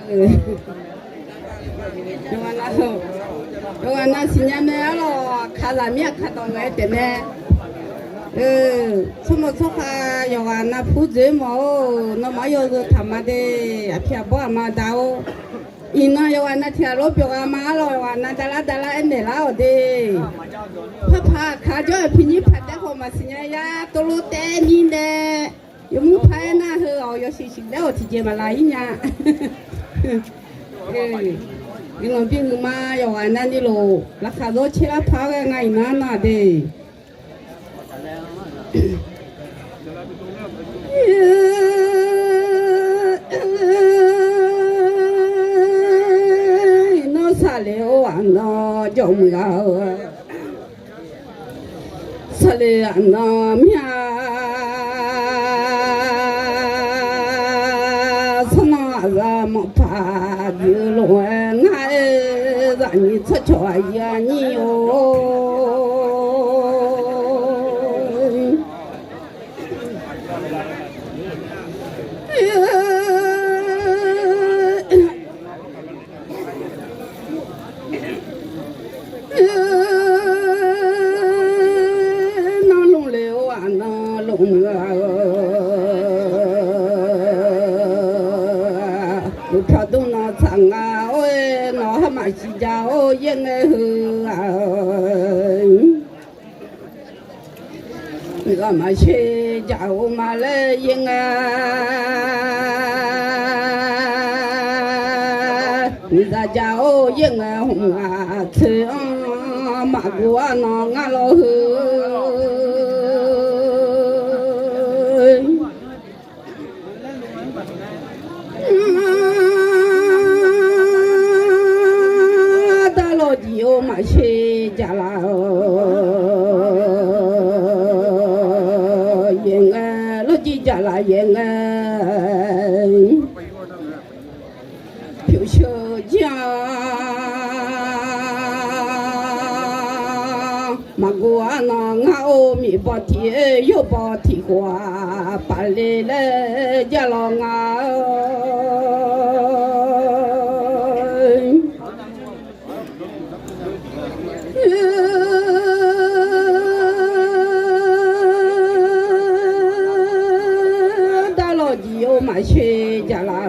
有啊，那新年来了，看拉面看到爱的呢。什么说话有啊？那铺子嘛，那没有是他妈的偏不嘛的哦。因那有啊，那天路标啊马了啊，那达拉安的啦的。怕看着平时拍的好嘛，新年呀，都路带你的。有木拍那和哦，有些的我提前嘛来一年。你那边嘛有啊，那你路，那看着起来拍个爱那的。nó xa liều anh nó trông gạo xa liều anh nó mía xa nó ra một phá dư lộ ngay ra nhị cho cho ya nhiều chỉ cháu yên hư người mà chơi cháu mà lên yên người ta cháu yên hùng thương mà của nó ngã lo hư mà chơi chả là yên lo chỉ chả là yên phiêu sơ cha mà của nó ngao mi bỏ thiê yêu bỏ thì qua bà lê lê chả lo ngao mà chơi chả là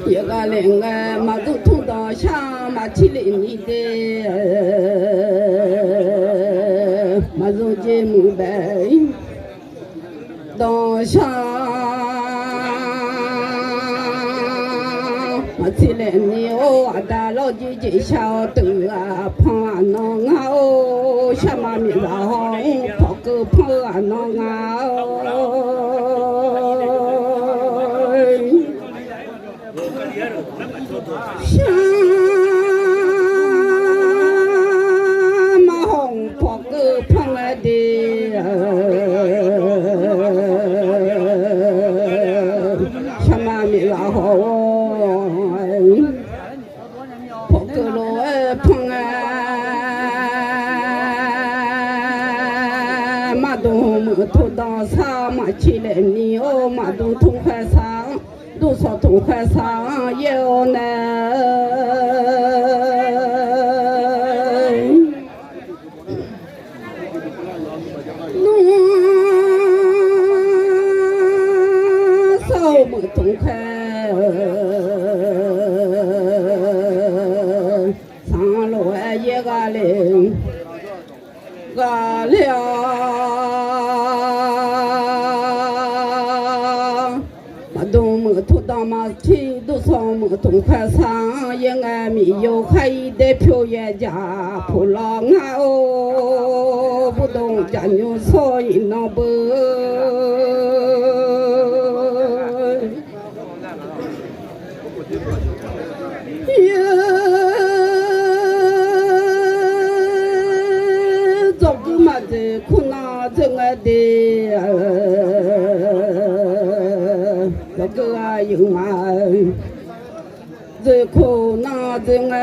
giờ cái lên mà tụt thùng đó xa mà chỉ lên đi de mà rồi chơi mù bể đó xa mà chỉ lên nhiều đã lo chỉ sao từ phá nó ngao xa mà mình là hông phá cơ phá nó ngao xa mà hông phá cơ phá đi xa mà mình là hông thu đó sao mà chỉ là nhiều mà đủ thùng khoai sáng đủ số thùng khoai sáng nhiều nè sao mà thùng khoai sáng lộ ye gà lên thu đó mà thi đủ số một thùng khoai sáng yên em yêu hay để phiêu ye giả phụ lo ngao不懂讲究所以那不走个嘛的苦恼真爱的走个啊有嘛这苦恼真爱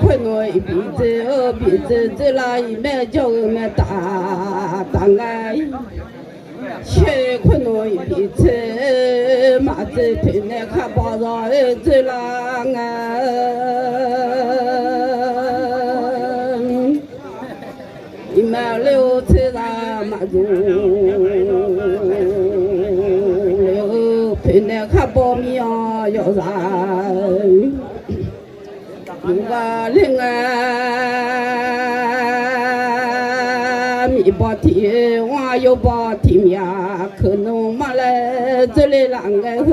快乐鼻子这来没叫没打当爱，血困难一笔车，马子腿内看包上走啦啊！一马六车上马路，腿内看包米啊要啥？如果另外米包天，我又包天呀，可能马来这里啷个喝？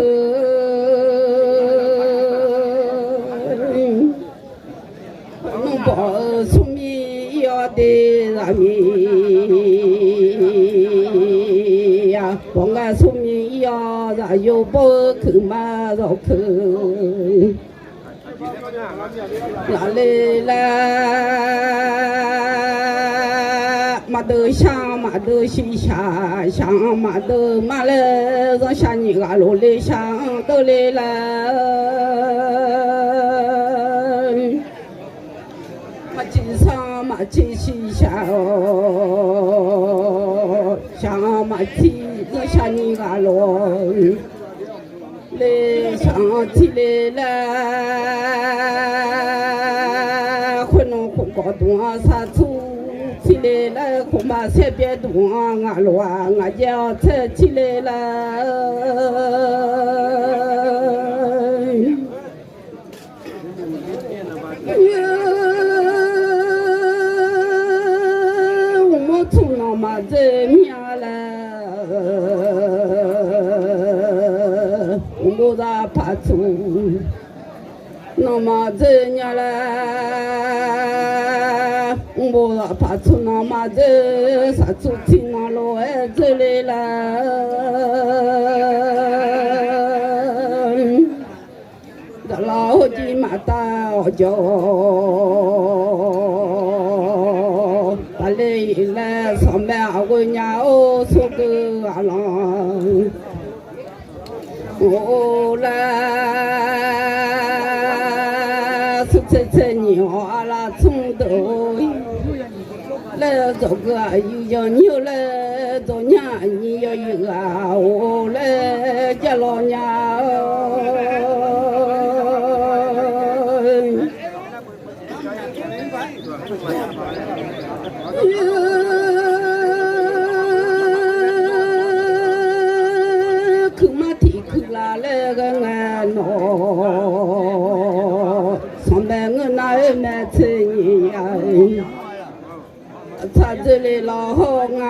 能包出米要的啥米呀？包个出米要啥又包口嘛绕口。哪里来？马头香，马头西下香，马头马来让下你个路里香都来了。马街上马街西下哦，香马街让下你个路。来上天来了，混弄混搞东啥处？天来了，恐怕随便东啊路啊，俺家才起来了。我从那嘛在面了。我咋怕出？那么这样嘞，我咋怕出？那么这啥出听那路哎这里了？这老几马大脚，把来来上班我娘哦说个阿郎。我来出这牛啊啦从头来做个又叫牛来做娘你要有啊我来家老娘那个俺喏，上班我哪有买车呀？他这里老好啊，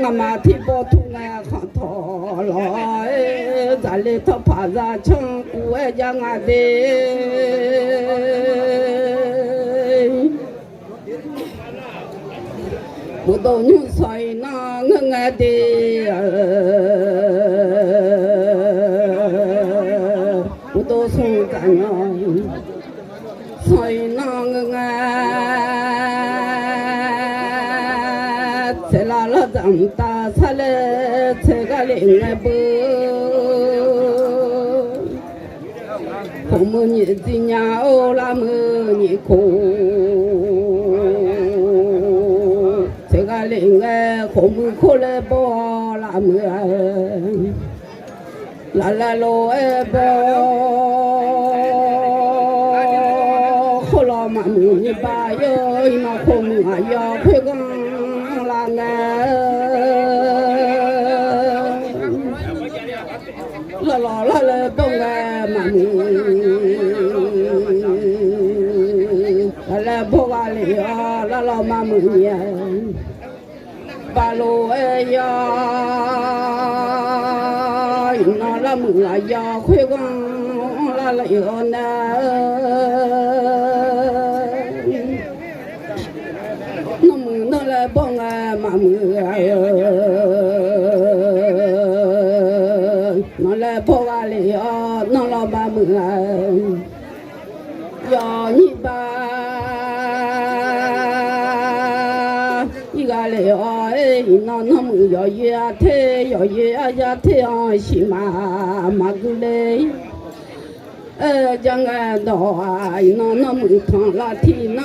我妈提包土俺看头了，这里头爬上墙，我家俺的。我到牛山那我爱的我到松山那山那我爱在那了长大出来这个另外不我们你的娘哦那么你哭这个另外我们可来包那么啦啦罗哎包后来嘛你把哟那我们啊要快讲啦啦啦啦啦东哎嘛啦啦包个里啊啦啦嘛呀巴罗哎呀，那拉木啊呀，快光拉了哟呢，那木那来帮啊嘛木啊哟，那来帮啊里啊，那老嘛木啊，呀你把。那么要越太要越太阳西嘛嘛过来，将俺到啊，那么烫那天那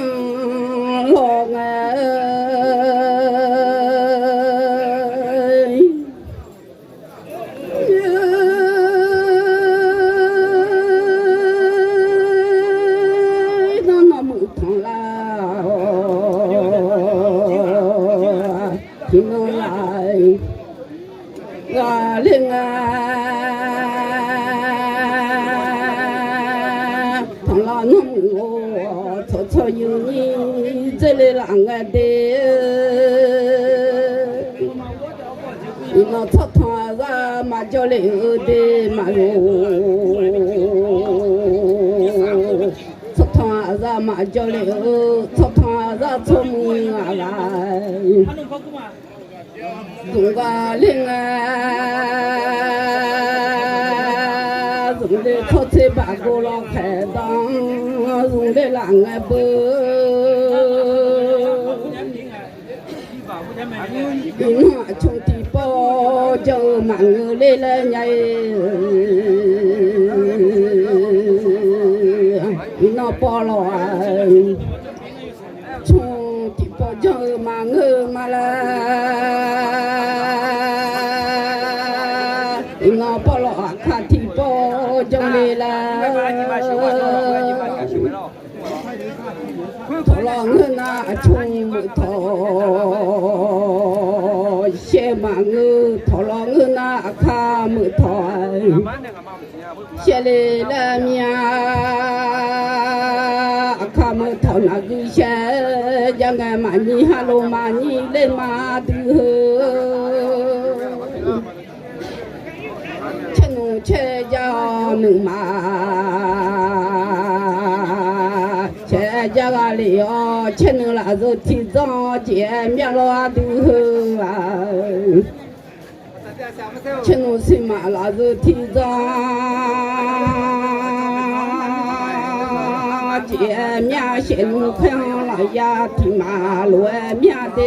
龙那木头啦，听我来，我灵同老农我撮撮有你这里啷个的，你那撮撮子嘛叫流的嘛哟，撮撮子嘛叫流，撮撮子聪明啊来，中国灵用的炒菜把锅老开档，用的啷个不？你那穷的包就忙来了呀，你那包了啊，穷的包就忙嘛了，你那包了啊，看的包就来了。头老我那穷头，些嘛我头老我那看木头，些来了面看木头那个些，让俺嘛你哈罗嘛你来嘛的，吃农吃家农嘛。家个里哦，吃能拉着提早见面了都啊，吃能什么拉着提早见面，先能看了呀，提马路面的，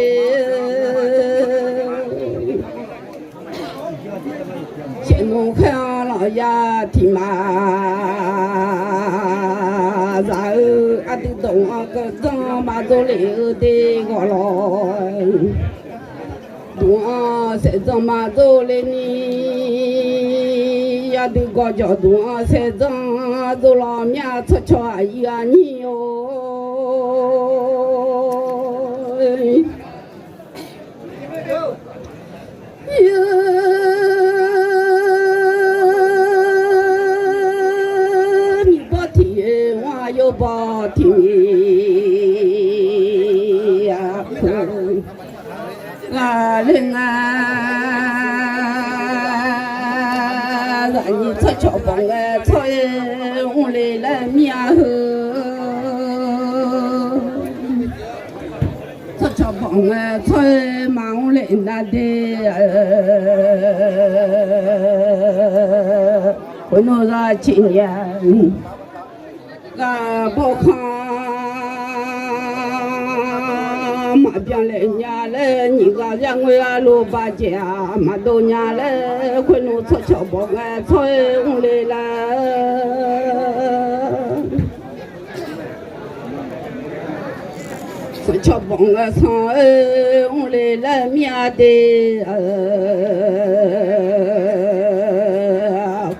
先能看了呀，提马。然后啊，的东啊个张马走溜的我来，东啊谁张马走了你呀的个叫东啊谁张走了面出去呀你哟。有包天呀，啊人啊，让你出桥帮我出我来了面后，出桥帮我出忙我来那的，我弄上今年。不看马边来伢来，你个让我呀路把家马都伢来，快弄出桥帮我吹我来了，出桥帮我唱我来了面的，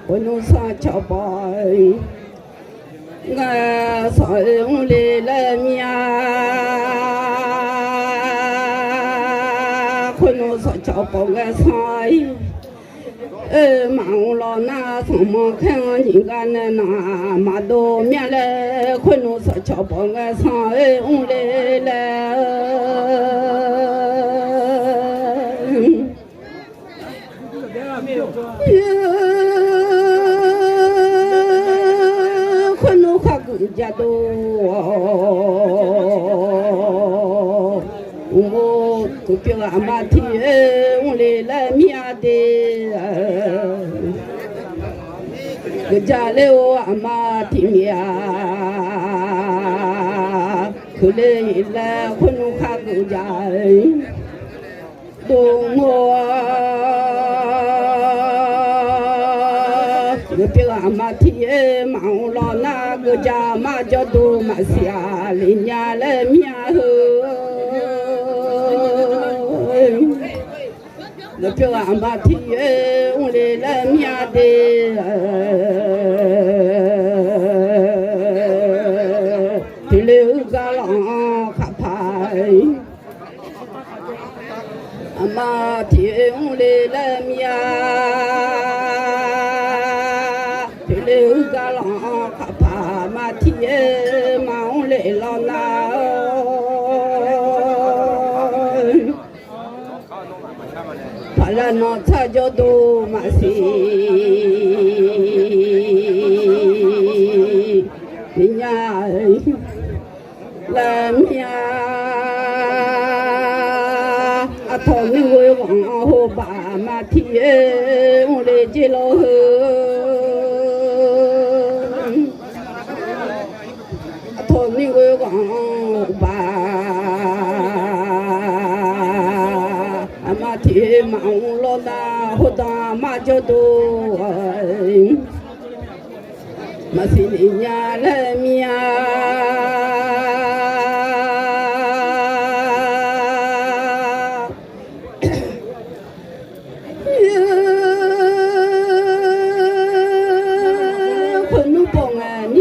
快弄上桥帮。我送来了面，可能说叫包个菜，忙了那什么看人家那马多面来，可能说叫包个菜，我来了。家都我都表阿妈听我来了面的，我家里我阿妈听面，后来了可能看个家都我。người biết mà thì mong lo na người cha mà cho tu mà xia lên nhà lên nhà hư người biết mà thì ông lên lên nhà đi thì lưu cả lòng khắp phải mà thì ông lên lên nhà thì lưu cả lòng khắp phải mà thì mà ông lên lo nào phải là nó thay cho tu mà xí nhà làm nhà thằng người vắng hồ bà mà thì ông để chơi lo hơn thằng người vắng bà mà thì mong lo la hồ ta mà cho tu mà xin nhà làm nhà con bông anh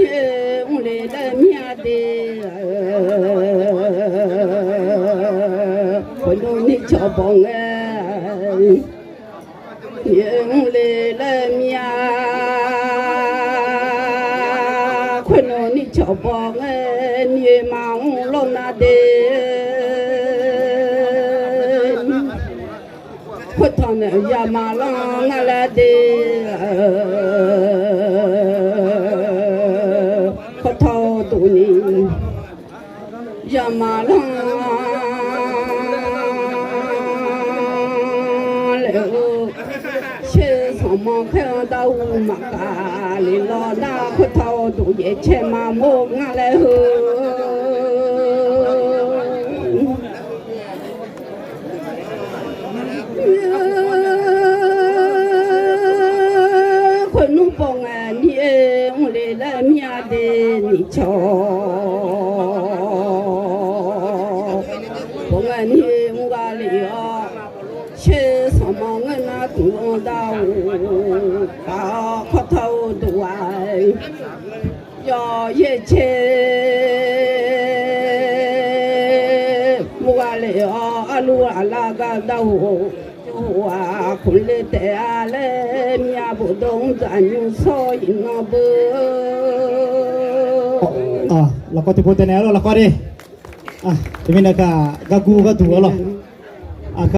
ông lấy làm nhà đi con đi cho bông anh ông lấy làm nhà con đi cho bông anh mong lo na đi con thằng này ya mà lo na la đi con thâu tụi ni ya mà lo mong theo đâu mà cả li lo na khổ thâu tụ ye che mà mô ngã lệ hư khổ nu bông anh ye ông lê làm nhà để ni cho bông anh ye ông ga li o che sao mong anh na tụ đâu cả khó thâu tụ ai do ye che mua lệ alu ala ga đâu hoa khul lệ te ale mia bu dong zanyu so ina bu la ko te pote ne lo la ko re thì mình là cả gagu ga du lo